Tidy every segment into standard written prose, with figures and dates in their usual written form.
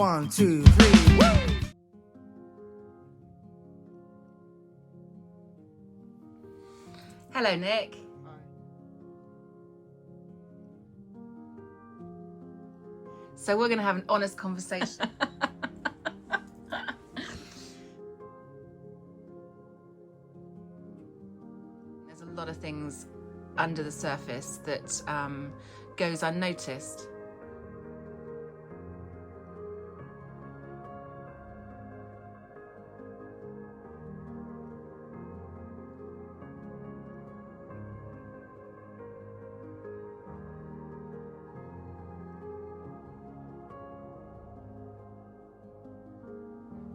1, 2, 3, woo! Hello, Nick. Hi. So we're going to have an honest conversation. There's a lot of things under the surface that goes unnoticed.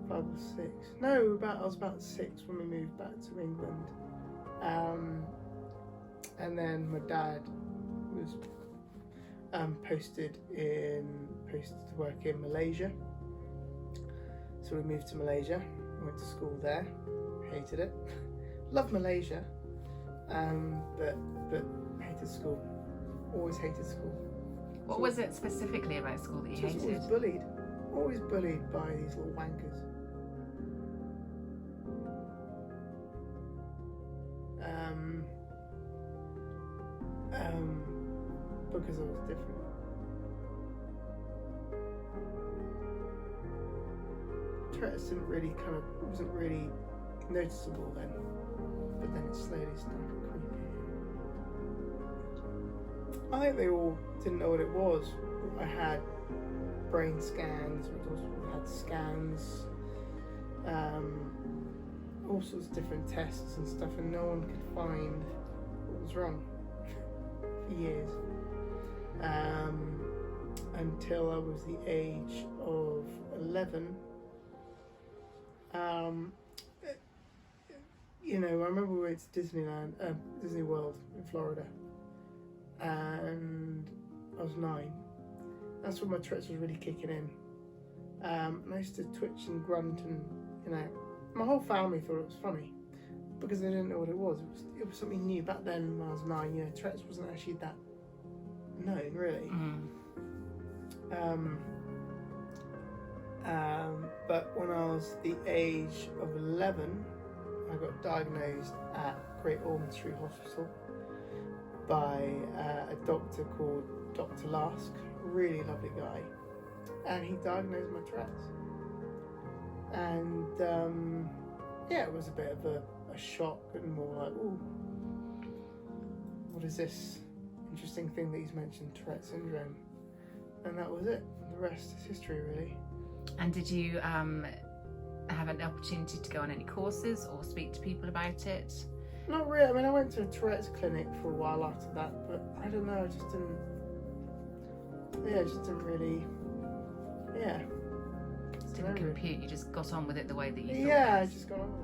I was 6. No, I was about 6 when we moved back to England. And then my dad was posted to work in Malaysia. So we moved to Malaysia, went to school there, hated it. Loved Malaysia, but hated school. Always hated school. What was it specifically about school that you Just hated? Always bullied by these little wankers. Because I was different. Tourette's wasn't really noticeable then, but then it slowly started creeping in. I think they all didn't know what it was. I had brain scans, I had scans, all sorts of different tests and stuff, and no one could find what was wrong for years. Until I was the age of 11. I remember we went to Disney World in Florida, and I was 9. That's when my Tourette's was really kicking in. And I used to twitch and grunt, and my whole family thought it was funny because they didn't know what it was. It was something new back then. When I was 9, Tourette's wasn't actually that known, really. But when I was the age of 11, I got diagnosed at Great Ormond Street Hospital by a doctor called Dr. Lask, a really lovely guy, and he diagnosed my Tourette's. And it was a bit of a shock, and more like, ooh, what is this interesting thing that he's mentioned, Tourette syndrome? And that was it. The rest is history, really. And did you have an opportunity to go on any courses or speak to people about it? Not really. I mean, I went to a Tourette's clinic for a while after that, but I don't know, I just didn't really, Didn't compute, you just got on with it the way that you thought. Yeah, I just got on with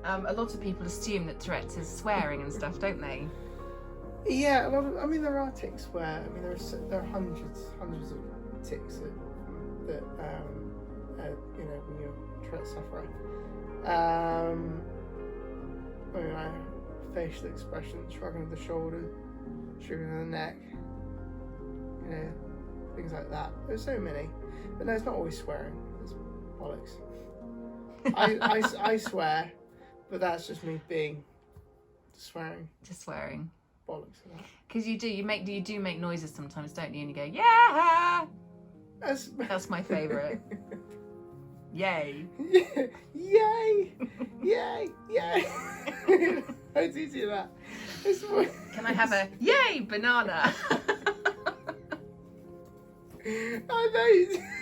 it. A lot of people assume that Tourette's is swearing and stuff, don't they? Yeah, there are tics where, there are hundreds of tics that when you're a Tourette sufferer. Facial expression, shrugging of the shoulders, shrugging of the neck, things like that. There's so many, but no, it's not always swearing. It's bollocks. I swear, but that's just me being swearing. Just swearing. Bollocks of that. Because you do make noises sometimes, don't you? And you go, yeah. That's my favourite. Yay. Yay! Yay! Yay! How do you do that? Can I have a yay banana? I know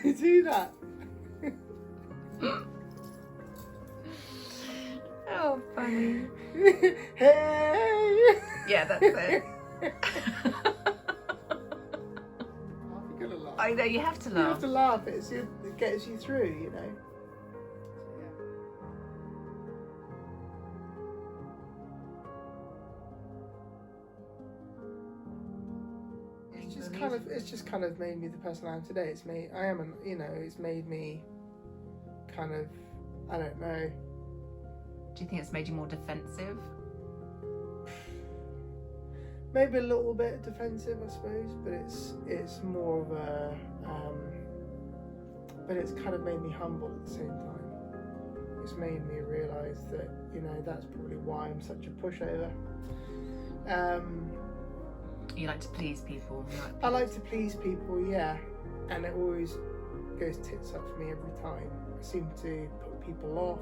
you do that. Oh, funny. Hey! Yeah, that's it. You're gonna laugh. I know, you have to You laugh. have to laugh. It gets you through, It's just kind of made me the person I am today. It's made me kind of, I don't know. Do you think it's made you more defensive? maybe a little bit defensive, I suppose, but it's more of a but it's kind of made me humble at the same time. It's made me realise that, you know, that's probably why I'm such a pushover. You like to please people. I like to please people, yeah, and it always goes tits up for me every time. I seem to put people off.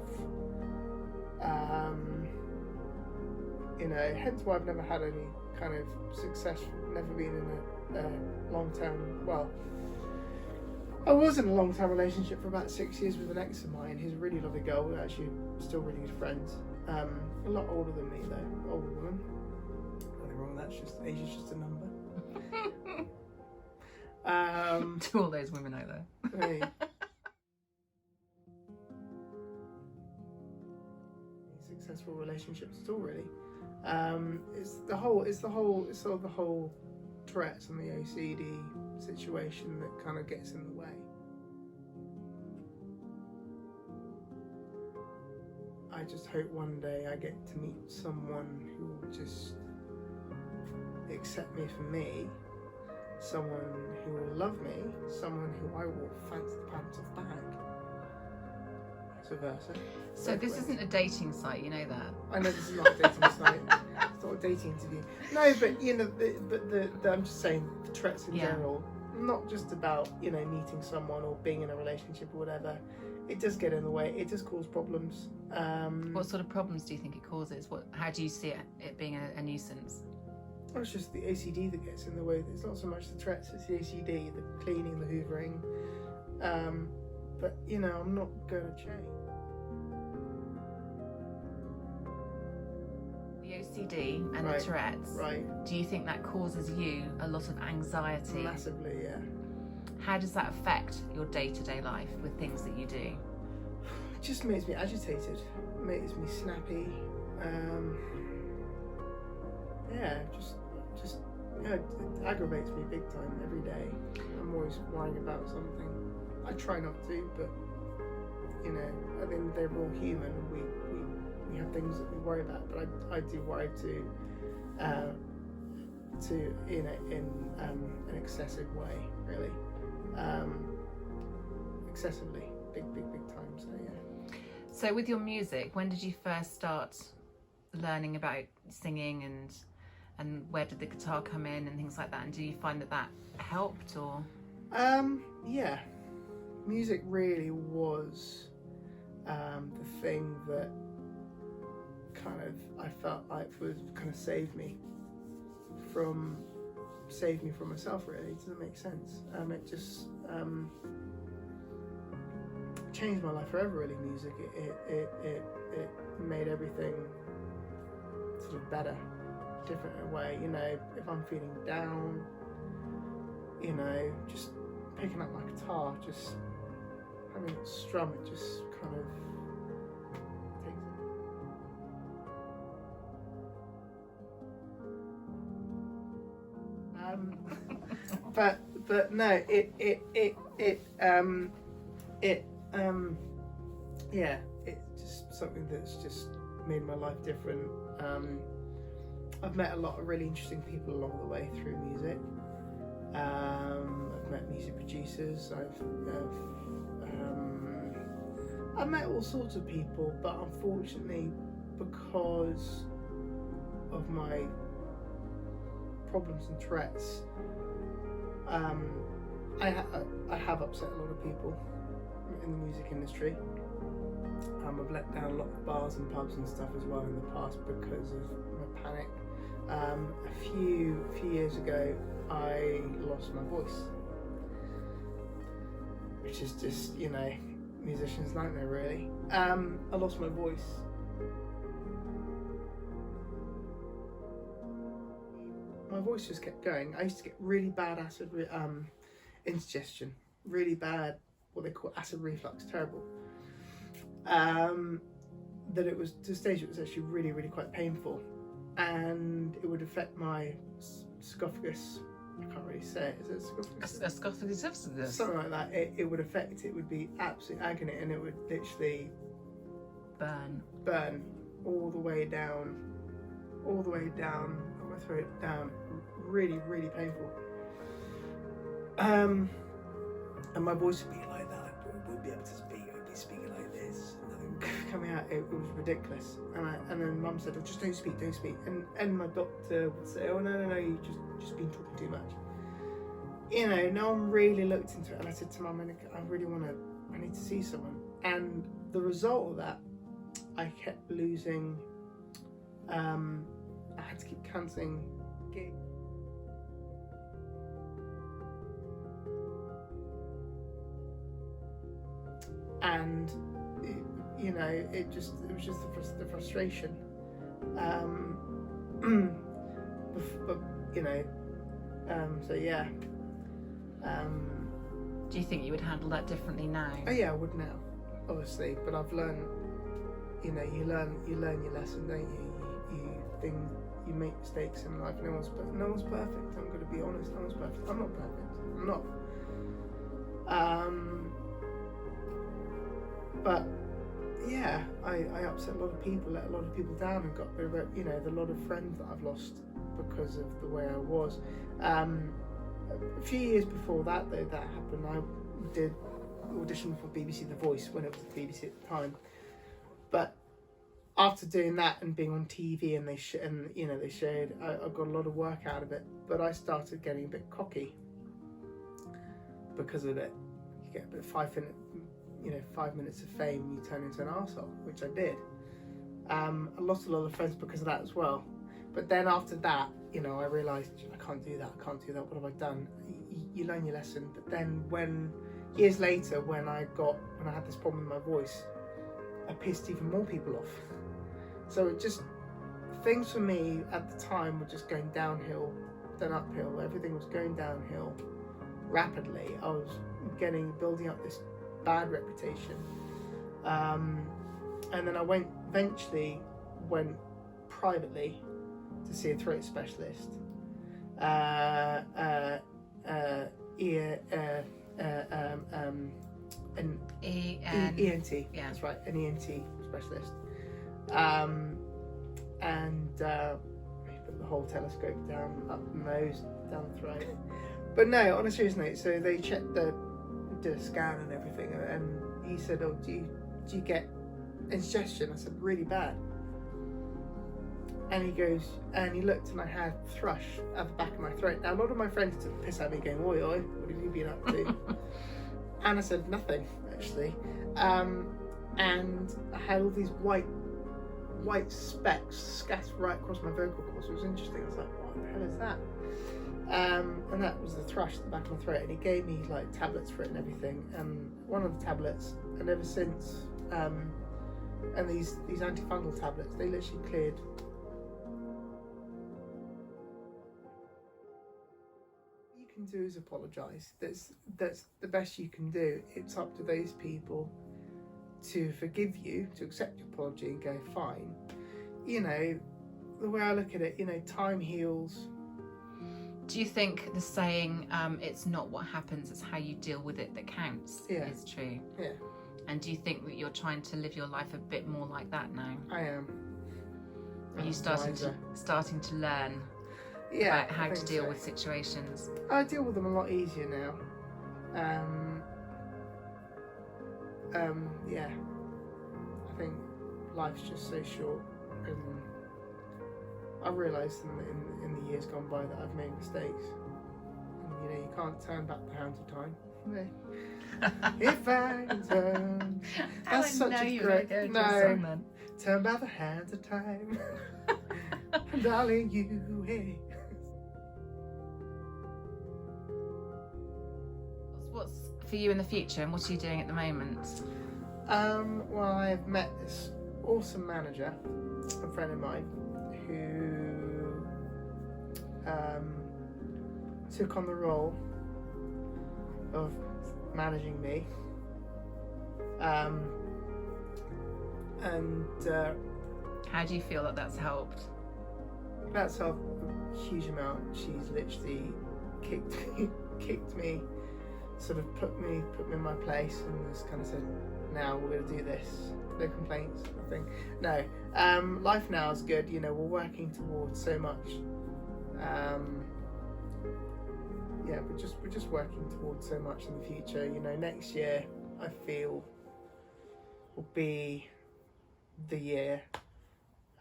You know, hence why I've never had any kind of success. Never been in a long-term. Well, I was in a long-term relationship for about 6 years with an ex of mine. Who's a really lovely girl. We're actually still really good friends. A lot older than me though, older woman. Nothing wrong with that. Just age is just a number. To all those women out there. Hey. Successful relationships at all, really. It's sort of the whole Tourette's and the OCD situation that kind of gets in the way. I just hope one day I get to meet someone who will just accept me for me, someone who will love me, someone who I will fancy the pants off bag. Vice versa. So this isn't a dating site, you know that? I know this is not a dating site. It's not a dating interview. No, but you know, I'm just saying the Tourette's in general, not just about, you know, meeting someone or being in a relationship or whatever. It does get in the way. It does cause problems. What sort of problems do you think it causes? How do you see it being a nuisance? Well, it's just the OCD that gets in the way. It's not so much the Tourette's, it's the OCD, the cleaning, the hoovering. But you know, I'm not going to change. The OCD and the Tourette's. Right. Do you think that causes you a lot of anxiety? Massively, yeah. How does that affect your day-to-day life with things that you do? It just makes me agitated. It makes me snappy. It aggravates me big time every day. I'm always worrying about something. I try not to, but you know, I think they're all human. We have things that we worry about, but I do worry to you know, in an excessive way, really. Excessively, big time. So yeah. So with your music, when did you first start learning about singing, and where did the guitar come in and things like that? And do you find that helped, or? Yeah, music really was the thing that kind of I felt like would kind of save me from myself, really. Does that make sense? It just changed my life forever, really. Music, it made everything sort of better, different in a way. You know, if I'm feeling down, you know, just picking up my guitar, just having it strum, it just kind of takes it. But no, it's just something that's just made my life different. I've met a lot of really interesting people along the way through music. I've met music producers. I've met all sorts of people, but unfortunately, because of my problems and Tourette's, I have upset a lot of people in the music industry. I've let down a lot of bars and pubs and stuff as well in the past because of my panic. A few years ago, I lost my voice, which is just, you know, musician's nightmare, really. I lost my voice. My voice just kept going. I used to get really bad acid indigestion, really bad, what they call acid reflux, terrible. That it was to the stage it was actually really quite painful, and it would affect my esophagus. I can't really say it. Is it esophagus? Esophagus. Something like that. It would affect. It would be absolute agony, and it would literally burn all the way down my my throat down, really, really painful. And my voice would be like that. I wouldn't be able to speak. I'd be speaking like this, nothing coming out. It was ridiculous. And then Mum said, "Oh, just don't speak." And my doctor would say, "Oh, no, you just been talking too much." No one really looked into it. And I said to Mum, I need to see someone. And the result of that, I kept losing. I had to keep cancelling gigs. And it was just the frustration. So yeah. Do you think you would handle that differently now? Oh yeah, I would now, obviously. But I've learned. You learn your lesson, don't you? You make mistakes in life. No one's perfect. I'm going to be honest. No one's perfect. I'm not perfect. I'm not. But yeah, I upset a lot of people, let a lot of people down, and got a lot of friends that I've lost because of the way I was. A few years before that, though, that happened, I did audition for BBC The Voice when it was BBC at the time. But after doing that and being on TV, and they showed, I got a lot of work out of it. But I started getting a bit cocky because of it. You get a bit 5 minutes of fame, you turn into an arsehole, which I did. I lost a lot of friends because of that as well. But then after that, I realised I can't do that. What have I done? You learn your lesson. But then years later, when I had this problem with my voice, I pissed even more people off. So things for me at the time were just going downhill, then uphill. Everything was going downhill rapidly. I was building up this bad reputation. And then I eventually went privately to see a throat specialist. ENT. Yeah, that's right, an ENT specialist. He put the whole telescope down, up the nose, down the throat. But no, on a serious note, so they checked did a scan and everything, and he said, "Oh, do you get indigestion?" I said, "Really bad." And he goes, and he looked, and I had thrush at the back of my throat. Now, a lot of my friends took the piss at me, going, "Oi, what have you been up to?" And I said, "Nothing, actually." And I had all these white specks scattered right across my vocal cords. It was interesting. I was like, "What the hell is that?" And that was the thrush at the back of my throat. And he gave me like tablets for it and everything. And one of the tablets, and ever since, and these antifungal tablets, they literally cleared. All you can do is apologise. That's the best you can do. It's up to those people to forgive you, to accept your apology and go, fine. The way I look at it, time heals. Do you think the saying, it's not what happens, it's how you deal with it that counts, is true? Yeah. And do you think that you're trying to live your life a bit more like that now? I am. Are you starting to learn about how to deal with situations? I deal with them a lot easier now. Yeah. I think life's just so short, and I realised in the years gone by that I've made mistakes. And, you can't turn back the hands of time. If I can turn, that's such a great song, then. Turn back the hands of time, darling, you. Hey. What's for you in the future, and what are you doing at the moment? Well, I've met this awesome manager, a friend of mine, who took on the role of managing me, and how do you feel that that's helped? That's helped a huge amount. She's literally kicked me, sort of put me in my place, and just kind of said, now we're going to do this. No complaints, nothing. No, life now is good. We're working towards so much Yeah, we're just working towards so much in the future. You know, next year I feel will be the year.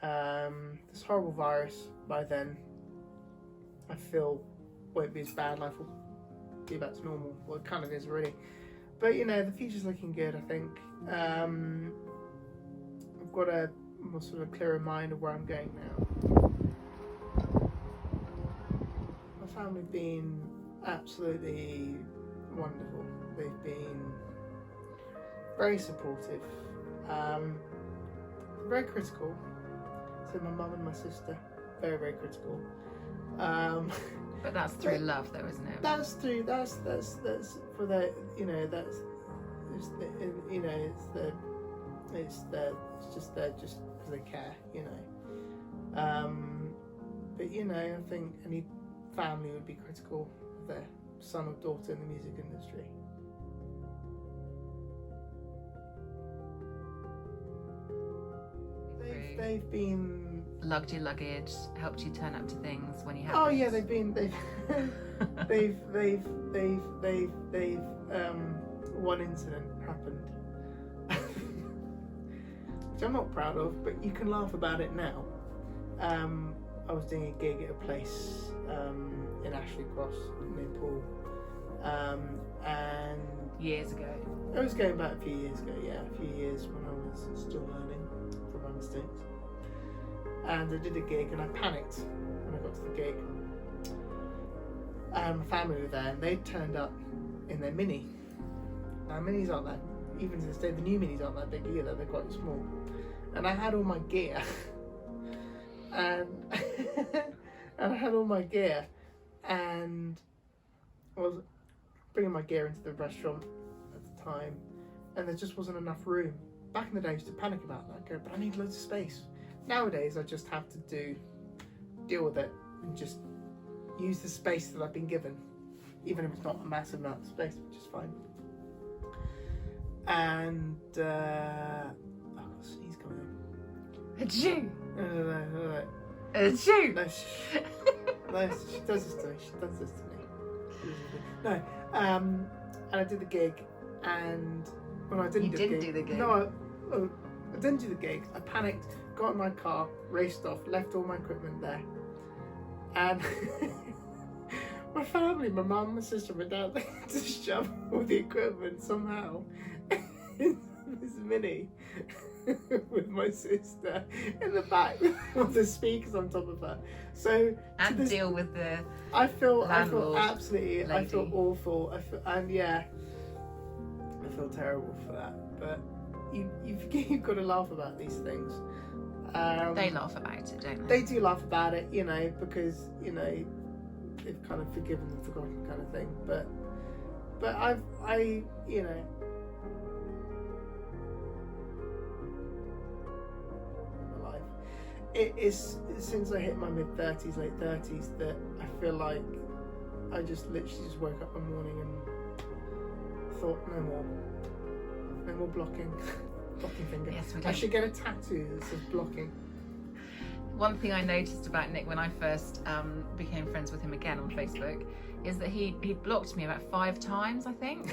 This horrible virus by then, I feel won't be as bad. Life will be back to normal. Well, it kind of is already. But you know, the future's looking good. I think I've got a more sort of clearer mind of where I'm going now. My family have been absolutely wonderful. They've been very supportive, very critical. So my mum and my sister, very, very critical. But that's through love, though, isn't it? That's through. That's for the. You know, that's. It's the. You know, it's just there just because they care. You know. But you know, I think any family would be critical of their son or daughter in the music industry. They've been lugged your luggage, helped you turn up to things when you have. Oh yeah, they've one incident happened which I'm not proud of, but you can laugh about it now. I was doing a gig at a place in Ashley Cross near Poole, and years ago. I was going back a few years ago, yeah, a few years when I was still learning from my mistakes. And I did a gig and I panicked when I got to the gig. And my family were there and they turned up in their Mini. Now minis aren't that, even to this day, the new minis aren't that big either, they're quite small. And I had all my gear. And I had all my gear and I was bringing my gear into the restaurant at the time and there just wasn't enough room. Back in the day I used to panic about that, go, but I need loads of space. Nowadays I just have to deal with it and just use the space that I've been given, even if it's not a massive amount of space, which is fine. And oh, sneeze coming in. Achoo! No. Achoo! No, no, she does this to me. She does this to me. No, and I did the gig, and when I didn't do the gig, no, I didn't do the gig. I panicked, got in my car, raced off, left all my equipment there, and my family, my mum, my sister, my dad, they had to shove all the equipment somehow in this Mini with my sister in the back with the speakers on top of her. So and deal with the I feel lady. absolutely I feel awful. I feel terrible for that. But you've got to laugh about these things. They laugh about it, don't they? They do laugh about it, you know, because you know they've kind of forgiven and forgotten kind of thing. But I you know. It is since I hit my mid-30s, late 30s, that I feel like I just literally just woke up one morning and thought, no more blocking finger. Yes, we I should get a tattoo that says blocking. One thing I noticed about Nick when I first became friends with him again on Facebook is that he blocked me about 5 times, I think.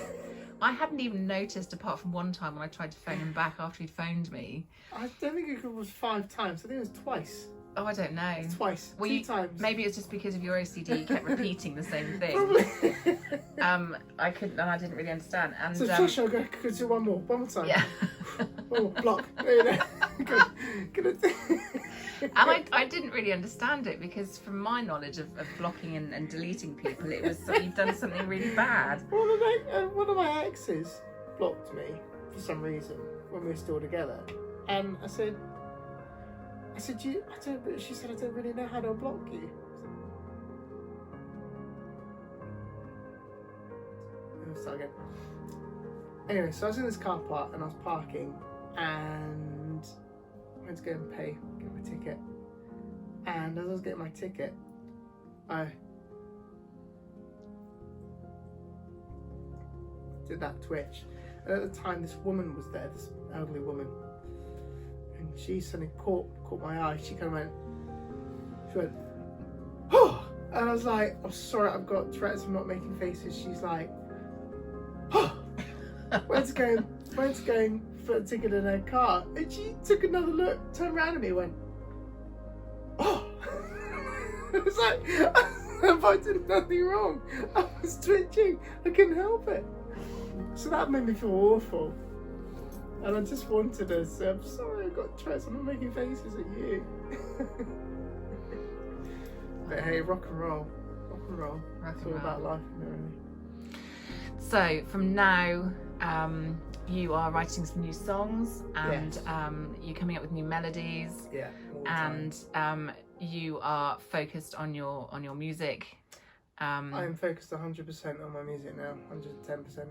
I hadn't even noticed, apart from one time when I tried to phone him back after he'd phoned me. I don't think it was 5 times. I think it was twice. Oh, I don't know. Twice. Well, 2 times. Maybe it's just because of your OCD. You kept repeating the same thing. Probably. I couldn't, and I didn't really understand. And so Josh, I'll go do one more time. Yeah. Oh, block. There you go. And I didn't really understand it because, from my knowledge of blocking and deleting people, it was that you'd done something really bad. One of my exes blocked me for some reason when we were still together, and I said, she said, I don't really know how to block you. I'll start again. Anyway, so I was in this car park and I was parking and I went to go and get my ticket. And as I was getting my ticket, I did that twitch. And at the time, this woman was there, this elderly woman. And she suddenly caught my eye. She went, oh! And I was like, I'm sorry, I've got Tourette's, I'm not making faces. She's like, oh, where's going for a ticket in her car? And she took another look, turned around at me and went, oh. It was like, I did nothing wrong. I was twitching, I couldn't help it. So that made me feel awful. And I just wanted to say, I'm sorry, I've got Tourette's, I'm not making faces at you. But hey, rock and roll. It's all about life, really. So from now, you are writing some new songs, and you're coming up with new melodies. Yeah. And you are focused on your music. I am focused 100% on my music now, 110%.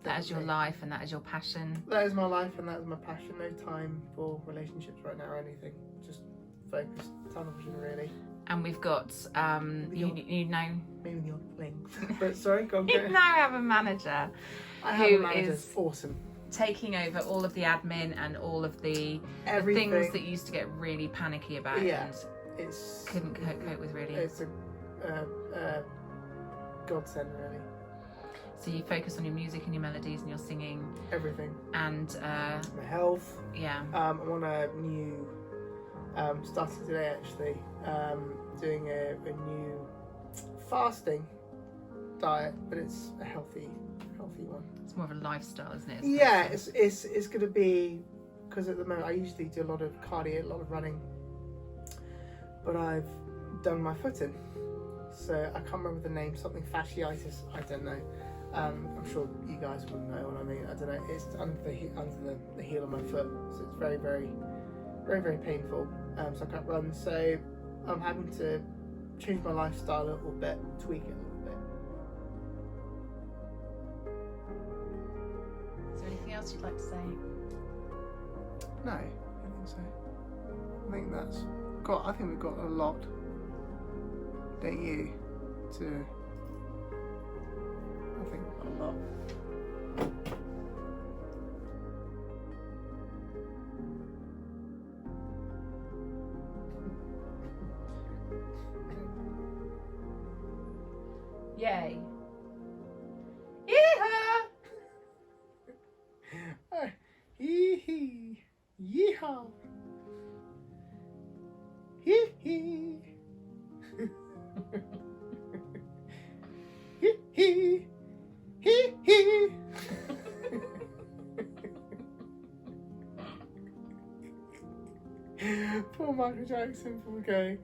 That is your life, and that is your passion. That is my life, and that is my passion. No time for relationships right now or anything. Just focused, tunnel vision, really. And we've got you know, maybe the odd fling. But sorry, go on. you now have a manager who is awesome, taking over all of the admin and all of the things that you used to get really panicky about. Yeah, and it's couldn't cope with, really. It's a godsend, really. So you focus on your music and your melodies and your singing, everything, and my health. Yeah. I'm on a new. Starting today, actually, doing a new fasting diet, but it's a healthy one. It's more of a lifestyle, isn't it? Yeah, it's going to be, because at the moment I usually do a lot of cardio, a lot of running, but I've done my foot in, so I can't remember the name. Something fasciitis. I don't know. I'm sure you guys wouldn't know what I mean. I don't know. It's under the heel of my foot, so it's very, very, very, very painful. So I can't run. So I'm having to change my lifestyle a little bit, tweak it a little bit. Is there anything else you'd like to say? No, I don't think so. I think I think we've got a lot, don't you? I think we've got a lot. Yay. Yeehaw! Hee-hee. Yeehaw. Hee-hee. Hee-hee. Hee-hee. Poor Michael Jackson for going,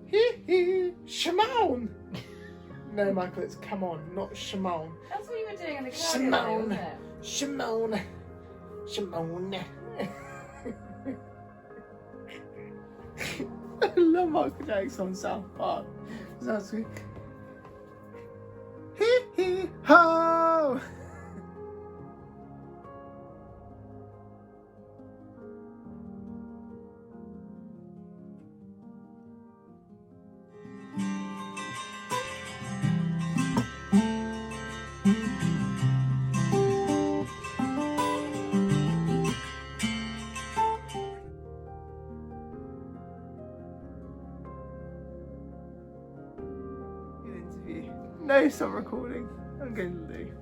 hee-hee, Shimon. No, Michael, it's come on, not Shimon. That's what you were doing in the car. Shimon. Shimon. Shimon. I love Michael Jackson on South Park. That's sweet. Hee hee ho! No, stop recording. I'm going to leave.